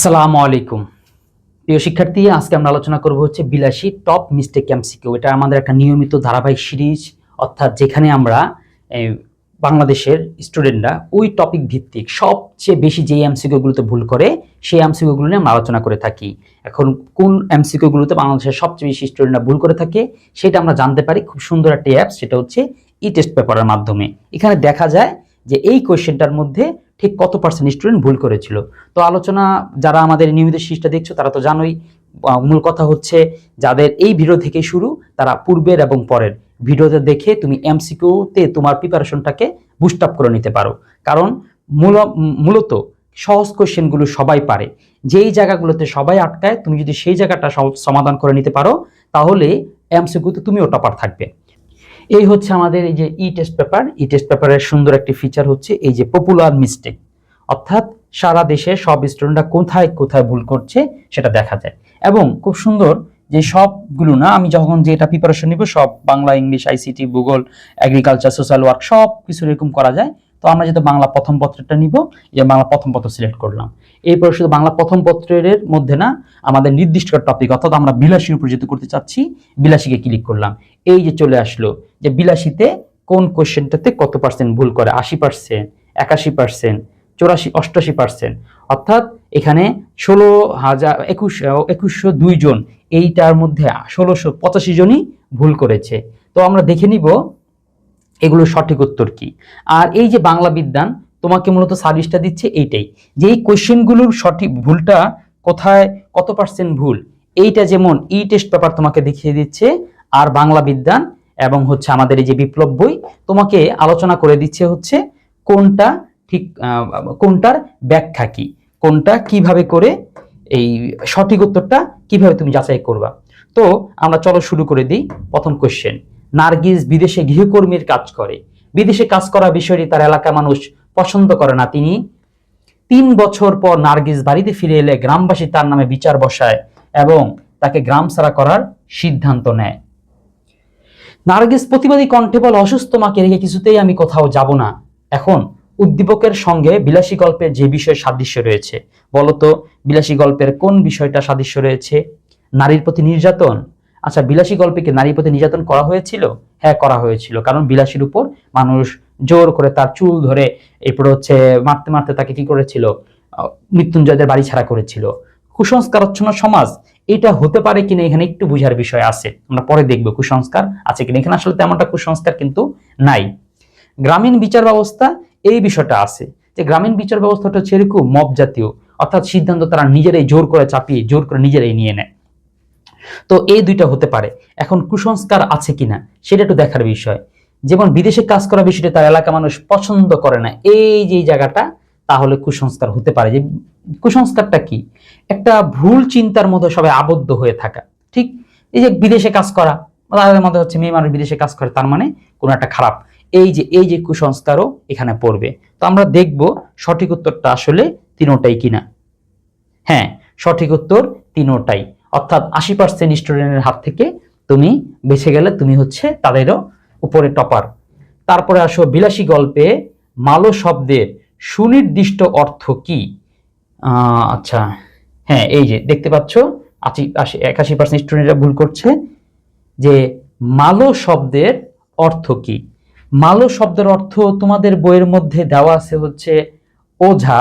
আসসালামু আলাইকুম প্রিয় শিক্ষার্থী, আজকে আমরা আলোচনা করব হচ্ছে বিলাসী টপ মিস্টেক এমসিকিউ। এটা আমাদের একটা নিয়মিত ধারাবাহিক সিরিজ, অর্থাৎ যেখানে আমরা বাংলাদেশের স্টুডেন্টরা ওই টপিক ভিত্তিক সবচেয়ে বেশি যে এমসিকিউ গুলোতে ভুল করে সেই এমসিকিউ গুলো নিয়ে আমরা আলোচনা করে থাকি। এখন কোন এমসিকিউ গুলোতে বাংলাদেশের সবচেয়ে বেশি স্টুডেন্টরা ভুল করে থাকে সেটা আমরা জানতে পারি খুব সুন্দর একটা অ্যাপ, সেটা হচ্ছে ই টেস্ট পেপারের মাধ্যমে। এখানে দেখা যায় যে এই কোয়েশ্চেনটার মধ্যে ঠিক কত পার্সেন্ট স্টুডেন্ট ভুল করেছিল। তো আলোচনা যারা আমাদের নিয়মিত সিরিজটা দেখছো তারা তো জানোই, মূল কথা হচ্ছে যাদের এই ভিডিও থেকে শুরু তারা পূর্বের এবং পরের ভিডিওতে দেখে তুমি এমসিকিউতে তোমার প্রিপারেশনটাকে বুস্ট আপ করে নিতে পারো। কারণ মূলত সহজ কোয়েশ্চেনগুলো সবাই পারে, যেই জায়গাগুলোতে সবাই আটকায় তুমি যদি সেই জায়গাটা সমাধান করে নিতে পারো তাহলে এমসিকিউতে তুমিও টপার থাকবে। এই হচ্ছে আমাদের এই যে ই টেস্ট পেপার। ই টেস্ট পেপারের সুন্দর একটি ফিচার হচ্ছে এই যে পপুলার মিস্টেক, অর্থাৎ সারা দেশে সব স্টুডেন্টরা কোথায় কোথায় ভুল করছে সেটা দেখা যায়। এবং খুব সুন্দর যে সবগুলো না, আমি যখন যেটা প্রিপারেশন নিব সব বাংলা, ইংলিশ, আইসিটি, ভূগোল, এগ্রিকালচার, সোশ্যাল ওয়ার্ক সব কিছু এরকম করা যায়। তো আমরা যেহেতু বাংলা প্রথম পত্রটা নিব, যে বাংলা প্রথম পত্র সিলেক্ট করলাম। এরপর শুধু বাংলা প্রথম পত্রের মধ্যে না, আমাদের নির্দিষ্ট টপিক অর্থাৎ আমরা বিলাসীর উপর যেহেতু করতে চাচ্ছি, বিলাসীকে ক্লিক করলাম। এই যে চলে আসলো যে বিলাসীতে কোন কোশ্চেনটাতে কত পার্সেন্ট ভুল করে, 80%, 81%, 84, 88%, অর্থাৎ এখানে 2102 জন, এইটার মধ্যে 1685 জনই ভুল করেছে। তো আমরা দেখে নিব এগুলো সঠিক উত্তর কি। আর এই যে বাংলা বিজ্ঞান তোমাকে মূলত সার্ভিসটা দিচ্ছে এইটাই, যে এই কোশ্চেনগুলোর সঠিক ভুলটা কোথায়, কত পার্সেন্ট ভুল, এইটা যেমন ই টেস্ট পেপার তোমাকে দেখিয়ে দিচ্ছে, আর বাংলা বিজ্ঞান এবং হচ্ছে আমাদের এই যে বিপ্লব বই তোমাকে আলোচনা করে দিচ্ছে হচ্ছে কোনটা ঠিক, কোনটার ব্যাখ্যা কি, কোনটা কিভাবে করে এই সঠিক উত্তরটা কিভাবে তুমি যাচাই করবা। তো আমরা চলো শুরু করে দিই। প্রথম কোশ্চেন, নার্গিস বিদেশে গৃহকর্মীর কাজ করে। বিদেশে কাজ করা বিষয়টি তার এলাকার মানুষ পছন্দ করে না। তিনি 3 বছর পর নার্গিস বাড়িতে ফিরে এলে গ্রামবাসী তার নামে বিচার বসায় এবং তাকে গ্রাম ছাড়া করার সিদ্ধান্ত নেয়। নার্গিস প্রতিবাদী কণ্ঠে বলে, অসুস্থ মাকে রেখে কিছুতেই আমি কোথাও যাব না। এখন উদ্দীপকের সঙ্গে বিলাসী গল্পের যে বিষয় সাদৃশ্য রয়েছে, বলতো বিলাসী গল্পের কোন বিষয়টা সাদৃশ্য রয়েছে? নারীর প্রতি নির্যাতন। আচ্ছা, বিলাসী গল্পে কি নারীর প্রতি নির্যাতন করা হয়েছিল? হ্যাঁ, করা হয়েছিল। কারণ বিলাসীর উপর মানুষ জোর করে তার চুল ধরে এরপর হচ্ছে মারতে মারতে তাকে কি করেছিল, মৃত্যুঞ্জয়দের বাড়ি ছাড়া করেছিল। কুসংস্কারচ্ছন্ন সমাজ, এটা হতে পারে কিনা এখানে একটু বুঝার বিষয় আছে, আমরা পরে দেখব কুসংস্কার আছে কিনা। এখানে আসলে তেমনটা কুসংস্কার কিন্তু নাই। গ্রামীণ বিচার ব্যবস্থা, এই বিষয়টা আছে যে গ্রামীণ বিচার ব্যবস্থাটা হচ্ছে এরকম মব জাতীয়, অর্থাৎ সিদ্ধান্ত তারা নিজেরাই জোর করে চাপিয়ে জোর করে নিজেরাই নিয়ে নেয়। তো এই দুইটা হতে পারে। এখন কুসংস্কার আছে কিনা সেটা একটু দেখার বিষয়। যেমন বিদেশে কাজ করা বিষয়টা তার এলাকা মানুষ পছন্দ করে না, এই যে জায়গাটা, তাহলে কুসংস্কার হতে পারে। যে কুসংস্কারটা কি, একটা ভুল চিন্তার মধ্যে সবাই আবদ্ধ হয়ে থাকা। ঠিক এই যে বিদেশে কাজ করা, তাদের মধ্যে হচ্ছে মেয়ে মানুষ বিদেশে কাজ করে তার মানে কোনো একটা খারাপ, এই যে কুসংস্কারও এখানে পড়বে। তো আমরা দেখব সঠিক উত্তরটা আসলে তিনোটাই কিনা। হ্যাঁ, সঠিক উত্তর তিনোটাই, অর্থাৎ 80% স্টুডেন্টের হাত থেকে তুমি বেঁচে গেলে তুমি হচ্ছে তাদেরও উপরে টপার। তারপরে আসো, বিলাসী গল্পে মালো শব্দের সুনির্দিষ্ট অর্থ কি? আচ্ছা, হ্যাঁ, এই যে দেখতে পাচ্ছ 81% স্টুডেন্টরা ভুল করছে যে মালো শব্দের অর্থ কি। মালো শব্দের অর্থ তোমাদের বইয়ের মধ্যে দেওয়া আছে হচ্ছে ওঝা।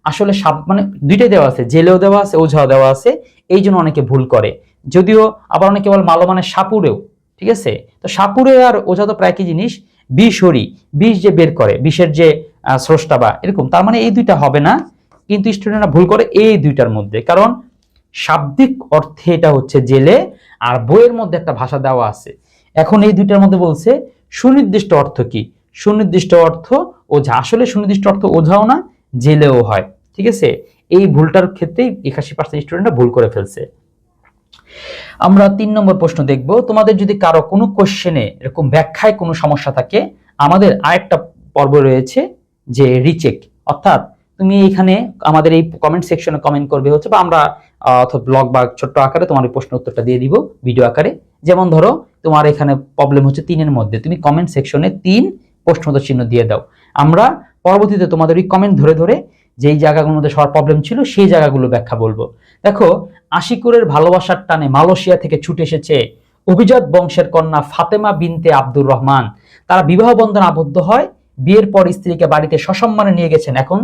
আসলে মানে দুইটাই দেওয়া আছে, জেলেও দেওয়া আছে, ওঝাও দেওয়া আছে, এই জন্য অনেকে ভুল করে। যদিও আবার অনেকে বল মালো মানে সাপুরেও, ঠিক আছে। তো সাপুরে আর ওঝা তো প্রায় কি জিনিস, বিষহরি, বিষ যে বের করে, বিষের যে স্রষ্টা বা এরকম, তার মানে এই দুইটা হবে না। কিন্তু স্টুডেন্টরা ভুল করে এই দুইটার মধ্যে, কারণ শাব্দিক অর্থে এটা হচ্ছে জেলে, আর বইয়ের মধ্যে একটা ভাষা দেওয়া আছে। এখন এই দুইটার মধ্যে বলছে সুনির্দিষ্ট অর্থ কি, সুনির্দিষ্ট অর্থ ওঝা। আসলে সুনির্দিষ্ট অর্থ ওঝাও না, জেলেও হয়, ঠিক আছে। এই ভুলটার ক্ষেত্রেই 81% স্টুডেন্টরা ভুল করে ফেলছে। আমরা 3 নম্বর প্রশ্ন দেখব। তোমাদের যদি কারো কোনো কোশ্চেনে এরকম ব্যাখ্যায় কোনো সমস্যা থাকে, আমাদের আরেকটা পর্ব রয়েছে যে রিচেক, অর্থাৎ তুমি এখানে আমাদের এই কমেন্ট সেকশনে কমেন্ট করবে হচ্ছে, বা আমরা অথবা ব্লগ বা ছোট্ট আকারে তোমার এই প্রশ্ন উত্তরটা দিয়ে দিব ভিডিও আকারে। যেমন ধরো তোমার এখানে প্রবলেম হচ্ছে 3-এর মধ্যে, তুমি কমেন্ট সেকশনে 3 প্রশ্নোত্তর চিহ্ন দিয়ে দাও। আমরা পরবর্তীতে তোমাদের ওই কমেন্ট ধরে ধরে যেই জায়গাগুলোর মধ্যে সবার প্রবলেম ছিল সেই জায়গাগুলো ব্যাখ্যা বলবো। দেখো, আশিকুরের ভালোবাসার টানে মালয়েশিয়া থেকে ছুটে এসেছে অভিজাত বংশের কন্যা ফাতেমা বিনতে আব্দুর রহমান। তারা বিবাহ বন্ধনে আবদ্ধ হয়, বিয়ের পর স্ত্রীকে বাড়িতে সসম্মানে নিয়ে গেছেন, এখন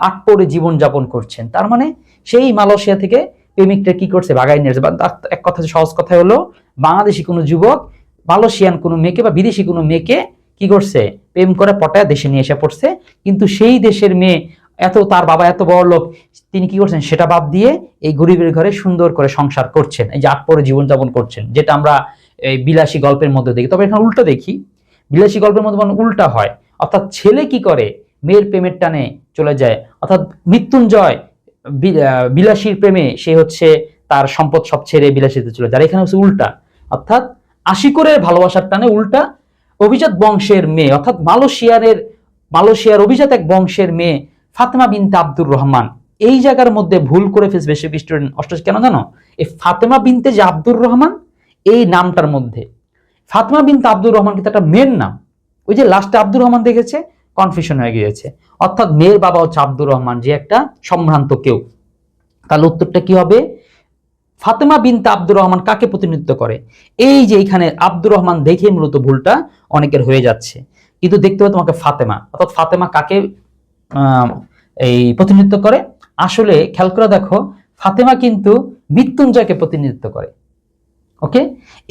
আটপৌরে জীবন যাপন করছেন। তার মানে সেই মালয়েশিয়া থেকে প্রেমিকটা কি করছে, ভাগাই নিয়েছে। এক কথা, সহজ কথা হলো, বাংলাদেশি কোনো যুবক মালয়েশিয়ান কোনো মেয়েকে বা বিদেশি কোনো মেয়েকে কি করছে, প্রেম করে পটায় দেশে নিয়ে এসে পড়ছে। কিন্তু সেই দেশের মেয়ে তার বাবা এত বড় লোক, তিনি কি করছেন সেটা বাদ দিয়ে এই গরিবের ঘরে সুন্দর করে সংসার করছেন, এই যে আটপৌরে জীবনযাপন করছেন, যেটা আমরা এই বিলাসী গল্পের মধ্যে দেখি। তবে এখানে উল্টো দেখি, বিলাসী গল্পের মধ্যে উল্টা হয়, অর্থাৎ ছেলে কি করে মেয়ের প্রেমের টানে চলে যায়, অর্থাৎ মৃত্যুঞ্জয় বিলাসীর প্রেমে সে হচ্ছে তার সম্পদ সব ছেড়ে বিলাসীতে চলে যায়। এখানে হচ্ছে উল্টা, অর্থাৎ আশিকুরের ভালোবাসার টানে উল্টা অভিজাত বংশের মেয়ে, অর্থাৎ মালয়েশিয়ার অভিজাত এক বংশের মেয়ে ফাতেমা বিনতে আব্দুর রহমান। এই জায়গার মধ্যে ভুল করে ফেলছে বেশি স্টুডেন্ট অষ্টম, কেন জানো? এই ফাতেমা বিনতে যে আব্দুর রহমান, এই নামটার মধ্যে ফাতেমা বিনতে আব্দুর রহমান কিন্তু একটা মেয়ের নাম, ওই যে লাস্টে আব্দুর রহমান দেখেছে, কনফিউশন হয়ে গিয়েছে। অর্থাৎ মেয়ের বাবা হচ্ছে আব্দুর রহমান, যে একটা সম্ভ্রান্ত কেউ। তাহলে উত্তরটা কি হবে? ফাতেমা বিনতে আব্দুর রহমান কাকে প্রতিনিধিত্ব করে? এই যে এখানে আব্দুর রহমান দেখে মূলত ভুলটা অনেকের হয়ে যাচ্ছে, কিন্তু দেখতে হবে তোমাকে ফাতেমা, অর্থাৎ ফাতেমা কাকে এই প্রতিনিধিত্ব করে? আসলে খেয়াল করে দেখো, ফাতেমা কিন্তু মৃত্যুঞ্জয়কে প্রতিনিধিত্ব করে। ওকে,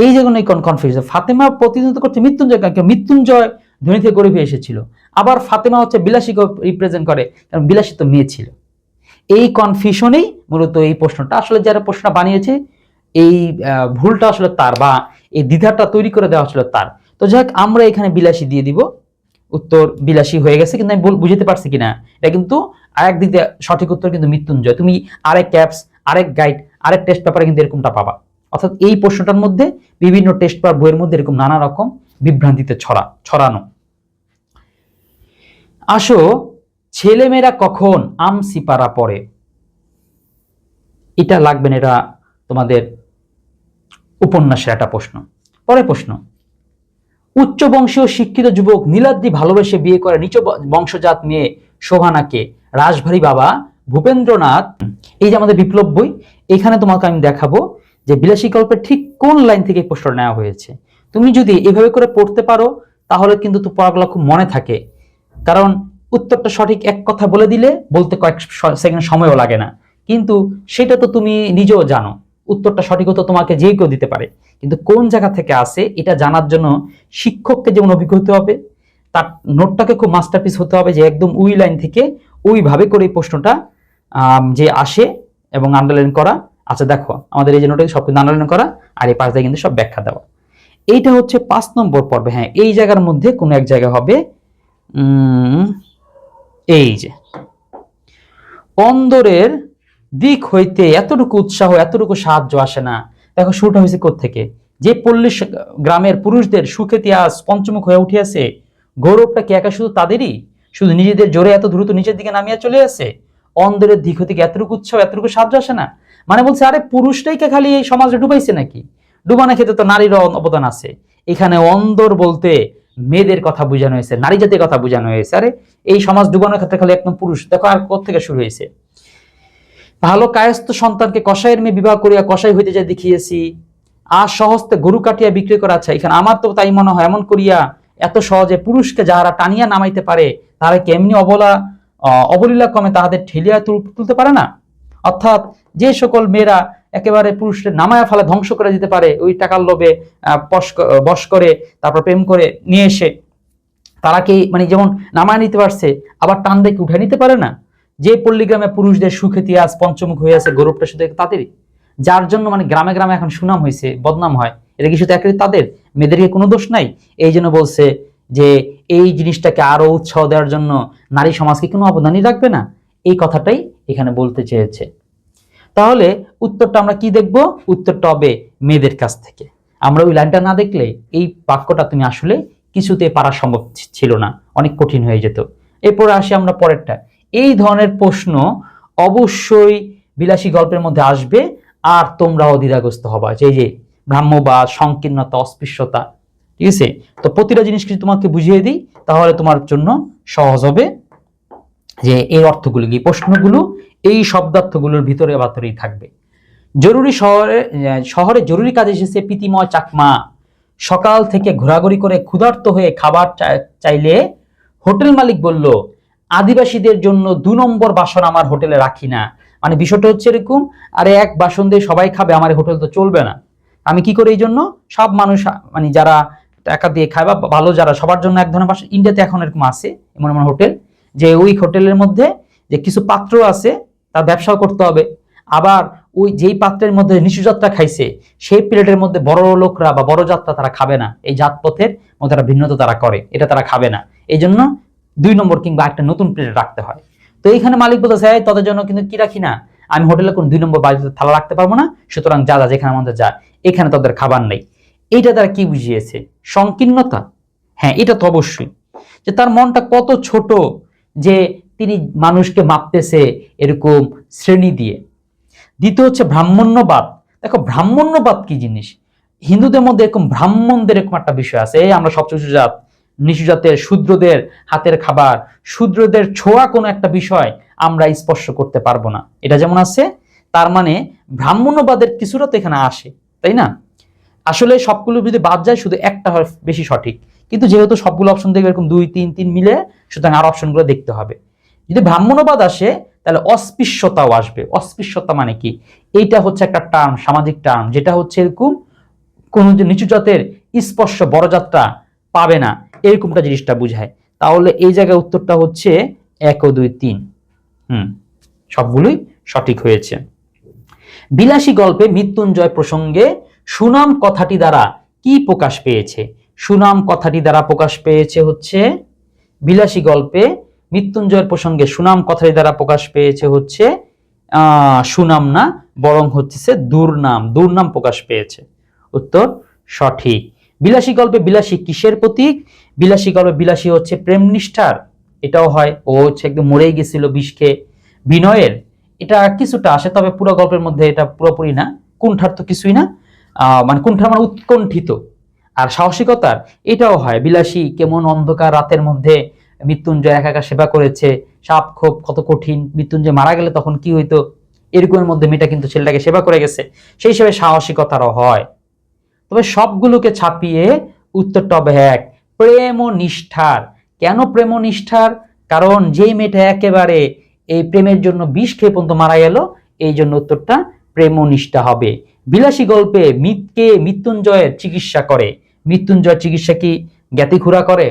এই যেগুলো কনফিউশন। ফাতেমা প্রতিনিধিত্ব করছে মৃত্যুঞ্জয়কে, মৃত্যুঞ্জয় ধনী থেকে গরিবে এসেছিল। আবার ফাতেমা হচ্ছে বিলাসীকে রিপ্রেজেন্ট করে, কারণ বিলাসী তো মেয়ে ছিল। এই কনফিউশনেই মূলত এই প্রশ্নটা, আসলে যারা প্রশ্নটা বানিয়েছে এই ভুলটা আসলে তার, বা এই দ্বিধাটা তৈরি করে দেওয়া ছিল তার। তো যাই হোক, আমরা এখানে বিলাসী দিয়ে দিব, উত্তর বিলাসী হয়ে গেছে। কিন্তু আমি বুঝতে পারছি কিনা, এটা কিন্তু আরেক দিক দিয়ে সঠিক উত্তর কিন্তু মৃত্যুঞ্জয়। তুমি আরেক ক্যাপস, আরেক গাইড, আরেক টেস্ট পেপারে কিন্তু এরকমটা পাবা। অর্থাৎ এই প্রশ্নটার মধ্যে বিভিন্ন টেস্ট পেপার বইয়ের মধ্যে এরকম নানা রকম বিভ্রান্তিতে ছড়ানো। আসো, ছেলেমেয়েরা কখন আমসিপাড়া পড়ে? এটা লাগবে না, এটা তোমাদের উপন্যাসের একটা প্রশ্ন। পরের প্রশ্ন, উচ্চ বংশীয় শিক্ষিত যুবক নীলাদ্রি ভালোবেসে বিয়ে করে নিচ বংশজাত মেয়ে শোভানাকে রাশভারী বাবা ভূপেন্দ্রনাথ। এই যে আমাদের বিপ্লব বই, এখানে তোমাকে আমি দেখাবো যে বিলাসী গল্পের ঠিক কোন লাইন থেকে প্রশ্ন নেওয়া হয়েছে। তুমি যদি এভাবে করে পড়তে পারো তাহলে কিন্তু তো পড়াগুলো খুব মনে থাকে, কারণ উত্তরটা সঠিক এক কথা বলে দিলে বলতে কয়েক সেকেন্ড সময়ও লাগে না। কিন্তু সেটা তো তুমি নিজেও জানো, উত্তরটা সঠিক হতো তোমাকে যে কেউ দিতে পারে, কিন্তু কোন জায়গা থেকে আসে এটা জানার জন্য শিক্ষককে যেমন অভিজ্ঞ হতে হবে, তার নোটটাকে খুব মাস্টারপিস হতে হবে, যে একদম ওই লাইন থেকে ওইভাবে করে এই প্রশ্নটা যে আসে এবং আন্ডারলাইন করা। আচ্ছা দেখো, আমাদের এই যে নোটে সব আন্ডারলাইন করা, আর এই পাশে কিন্তু সব ব্যাখ্যা দেওয়া। এইটা হচ্ছে 5 নম্বর পর্বে। হ্যাঁ, এই জায়গার মধ্যে কোনো এক জায়গা হবে এই যে অন্দরের দিক হইতে এতটুকু উৎসাহ, এতটুকু সাহায্য আসে না। দেখো, শুরুটা হয়েছে কোত্থেকে? যে পল্লী গ্রামের পুরুষদের সুখ্যাতি আজ পঞ্চমুখ হয়ে উঠিয়াছে, গৌরবটা কি একা শুধু তাদেরই? শুধু নিজেদের জোরে এত দ্রুত নিচের দিকে নামিয়া চলে আসে? অন্দরের দিক হইতে এতটুকু উৎসাহ, এতটুকু সাহায্য আসে না? মানে বলছে, আরে পুরুষটাই কে খালি এই সমাজে ডুবাইছে নাকি? ডুবানোর ক্ষেত্রে তো নারীর অবদান আছে। এখানে অন্দর বলতে মেয়েদের কথা বোঝানো হয়েছে, নারী জাতির কথা বোঝানো হয়েছে। আরে এই সমাজ ডুবানোর ক্ষেত্রে খালি একদম পুরুষ। দেখো আর কোত্থেকে শুরু হয়েছে। ভালো কায়স্থ সন্তানকে কসাইয়ের মেয়ে বিবাহ করিয়া কসাই হইতে যায় দেখিয়েছি, আর সহস্তে গরু কাটিয়া বিক্রি করা। আচ্ছা, এখানে আমার তো তাই মনে হয়, এমন করিয়া এত সহজে পুরুষকে যাহারা টানিয়া নামাইতে পারে, তারা কেমনি অবলীলা ক্রমে তাহাদের ঠেলিয়া তুলতে পারে না? অর্থাৎ যে সকল মেয়েরা একেবারে পুরুষের নামায়া ফেলে ধ্বংস করে দিতে পারে, ওই টাকার লোভে বশ করে তারপর প্রেম করে নিয়ে এসে, তারা কি মানে যেমন নামায় নিতে পারছে, আবার টান দেখে উঠে নিতে পারে না? যে পল্লীগ্রামে পুরুষদের সুখ্যাতি আজ পঞ্চমুখ হয়ে আছে, গৌরবটা শুধু তাদেরই, যার জন্য মানে গ্রামে গ্রামে এখন সুনাম হয়েছে, বদনাম হয়, এটা কি শুধু একেবারে তাদের? মেয়েদেরকে কোনো দোষ নাই? এই জন্য বলছে যে এই জিনিসটাকে আরো উৎসাহ দেওয়ার জন্য নারী সমাজকে কোনো অবদানই রাখবে না, এই কথাটাই এখানে বলতে চেয়েছে। তাহলে উত্তরটা আমরা কি দেখব? উত্তরটা হবে মেয়েদের কাছ থেকে। আমরা ওই লাইনটা না দেখলে এই বাক্যটা তুমি আসলে কিছুতে পারা সম্ভব ছিল না, অনেক কঠিন হয়ে যেত। এরপরে আসি আমরা পরেরটা। এই ধরনের প্রশ্ন অবশ্যই বিলাসী গল্পের মধ্যে আসবে, আর তোমরাও দ্বিধাগ্রস্ত হবা, যে ব্রাহ্মবাদ, সংকীর্ণতা, অস্পৃশ্যতা। ঠিক আছে, তো প্রতিটা জিনিস কিছু তোমাকে বুঝিয়ে দিই, তাহলে তোমার জন্য সহজ হবে। যে এই অর্থগুলো কি, প্রশ্নগুলো এই শব্দার্থগুলোর ভিতরে ভিতরেই থাকবে। জরুরি শহরে জরুরি কাজ এসেছে প্রীতিময় চাকমা, সকাল থেকে ঘোরাঘুরি করে ক্ষুধার্ত হয়ে খাবার চাইলে হোটেল মালিক বলল, আদিবাসীদের জন্য 2 নম্বর বাসন আমার হোটেলে রাখি না। মানে বিষয়টা হচ্ছে এরকম, আরে এক বাসন দিয়ে সবাই খাবে, আমার হোটেল তো চলবে না, আমি কি করি, এই জন্য সব মানুষ মানে যারা টাকা দিয়ে খায় বা ভালো যারা, সবার জন্য এক ধরনের বাসন। ইন্ডিয়াতে এখন এরকম আছে এমন এমন হোটেল, যে ওই হোটেলের মধ্যে যে কিছু পাত্র আছে তার ব্যবসাও করতে হবে, আবার ওই যেই পাত্রের মধ্যে নিচু যাত্রা খাইছে সেই প্লেটের মধ্যে বড় লোকরা বা বড় যাত্রা তারা খাবে না, এই জাতপথের মধ্যে তারা ভিন্নতা তারা করে, এটা তারা খাবে না, এই জন্য 2 নম্বর কিংবা একটা নতুন প্লেট রাখতে হয়। তো এইখানে মালিক বলতেছে তাদের জন্য কিন্তু কি রাখি না, আমি হোটেলে কোন 2 নম্বর বাড়িতে থালা রাখতে পারবো না, সুতরাং যা যা যেখানে আমাদের যা, এখানে তাদের খাবার নেই। এইটা তারা কি বুঝিয়েছে, সংকীর্ণতা। হ্যাঁ, এটা তো অবশ্যই, যে তার মনটা কত ছোট যে তিনি মানুষকে মাপতেছে এরকম শ্রেণী দিয়ে। দ্বিতীয় হচ্ছে ব্রাহ্মণ্যবাদ। দেখো ব্রাহ্মণ্যবাদ কি জিনিস, হিন্দুদের মধ্যে এরকম ব্রাহ্মণদের এরকম একটা বিষয় আছে, আমরা সবচেয়ে জাত, নিচু জাতের শূদ্রদের হাতের খাবার, শূদ্রদের ছোঁয়া কোনো একটা বিষয় আমরা স্পর্শ করতে পারবো না, এটা যেমন আছে, তার মানে ব্রাহ্মণ্যবাদের কিছুটা তো এখানে আসে, তাই না? আসলে সবগুলো যদি বাদ যায় শুধু একটা হয় বেশি সঠিক, কিন্তু যেহেতু সবগুলো অপশন দেখবে এরকম 2 3 3 মিলে, সুতরাং আর অপশনগুলো দেখতে হবে। যদি ব্রাহ্মণ্যবাদ আসে তাহলে অস্পৃশ্যতাও আসবে। অস্পৃশ্যতা মানে কি, এইটা হচ্ছে একটা টার্ম, সামাজিক টার্ম, যেটা হচ্ছে এরকম কোন যে নিচু জাতের স্পর্শ বড় জাতটা পাবে না, এরকমটা জিনিসটা বুঝায়। তাহলে এই জায়গায় উত্তরটা হচ্ছে 1 ও 2 3, সবগুলোই সঠিক হয়েছে। বিলাসী গল্পে মৃত্যুঞ্জয় প্রসঙ্গে সুনাম কথাটি দ্বারা কি প্রকাশ পেয়েছে? সুনাম কথাটি দ্বারা প্রকাশ পেয়েছে হচ্ছে, বিলাসী গল্পে মৃত্যুঞ্জয়ের প্রসঙ্গে সুনাম কথাটি দ্বারা প্রকাশ পেয়েছে হচ্ছে সুনাম না, বরং হচ্ছে দুর্নাম, দুর্নাম প্রকাশ পেয়েছে। উত্তর সঠিক। বিলাসী গল্পে বিলাসী কিসের প্রতীক? বিলাসী গল্পে বিলাসী হচ্ছে প্রেম নিষ্ঠার, এটাও হয়, ও হচ্ছে একদম মরেই গেছিল বিষ খেয়ে। বিনয়ের এটা কিছুটা আসে, তবে পুরো গল্পের মধ্যে এটা পুরোপুরি না, কুণ্ঠার তো কিছুই না, মানে কুণ্ঠার মানে উৎকণ্ঠিত। আর সাহসিকতার এটাও হয়, বিলাসী কেমন অন্ধকার রাতের মধ্যে মৃত্যুঞ্জয় একা একা সেবা করেছে, সাপ খোপ কত কঠিন, মৃত্যুঞ্জয় মারা গেলে তখন কি হইতো, এরকমের মধ্যে মেয়েটা কিন্তু ছেলেটাকে সেবা করে গেছে, সেই হিসেবে সাহসিকতারও হয়। তবে সবগুলোকে ছাপিয়ে উত্তরটা হবে 1, প্রেম ও নিষ্ঠার। কেন প্রেম ও নিষ্ঠার? কারণ যেই মেয়েটা একেবারে এই প্রেমের জন্য বিষ খেয়ে পর্যন্ত মারা গেল, এই জন্য উত্তরটা প্রেম ও নিষ্ঠা হবে। বিলাসী গল্পে মিতকে মৃত্যুঞ্জয়ের চিকিৎসা করে, মৃত্যুঞ্জয় চিকিৎসা কি জ্ঞাতিখুরা করে,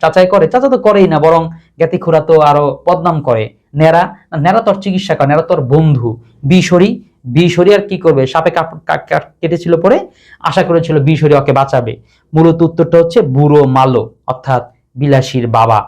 চাচাই করে? চাচা তো করেই না, বরং জ্ঞাতিখুরা তো আরো বদনাম করে। নেরা, নেরা তোর চিকিৎসা করে, নেরা তোর বন্ধু। বিশরী, বিশরী আর কি করবে, সাপে কেটেছিল পরে, আশা করেছিল বিশরী ওকে বাঁচাবে। মূলত উত্তরটা হচ্ছে বুড়ো মালো, অর্থাৎ বিলাসীর বাবা।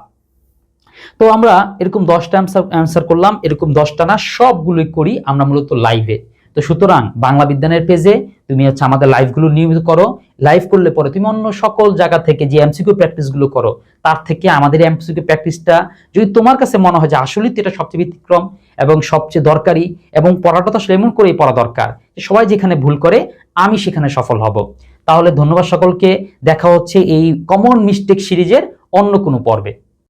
তো আমরা এরকম 10টা অ্যান্সার করলাম, এরকম 10টা না, সবগুলোই করি আমরা মূলত লাইভে। তো সুতরাং বাংলা বিজ্ঞানের পেজে তুমি হচ্ছে আমাদের লাইভগুলো নিয়মিত করো, লাইভ করলে পরে তুমি অন্য সকল জায়গা থেকে যে এমসিকিউ প্র্যাকটিসগুলো করো, তার থেকে আমাদের এমসিকিউ প্র্যাকটিসটা যদি তোমার কাছে মনে হয় যে আসলেই এটা সবচেয়ে ব্যতিক্রম এবং সবচেয়ে দরকারি, এবং পড়াটা তো আসলে এমন করেই পড়া দরকার সবাই যেখানে ভুল করে আমি সেখানে সফল হব, তাহলে ধন্যবাদ সকলকে। দেখা হচ্ছে এই কমন মিস্টেক সিরিজের অন্য কোনো পর্বে।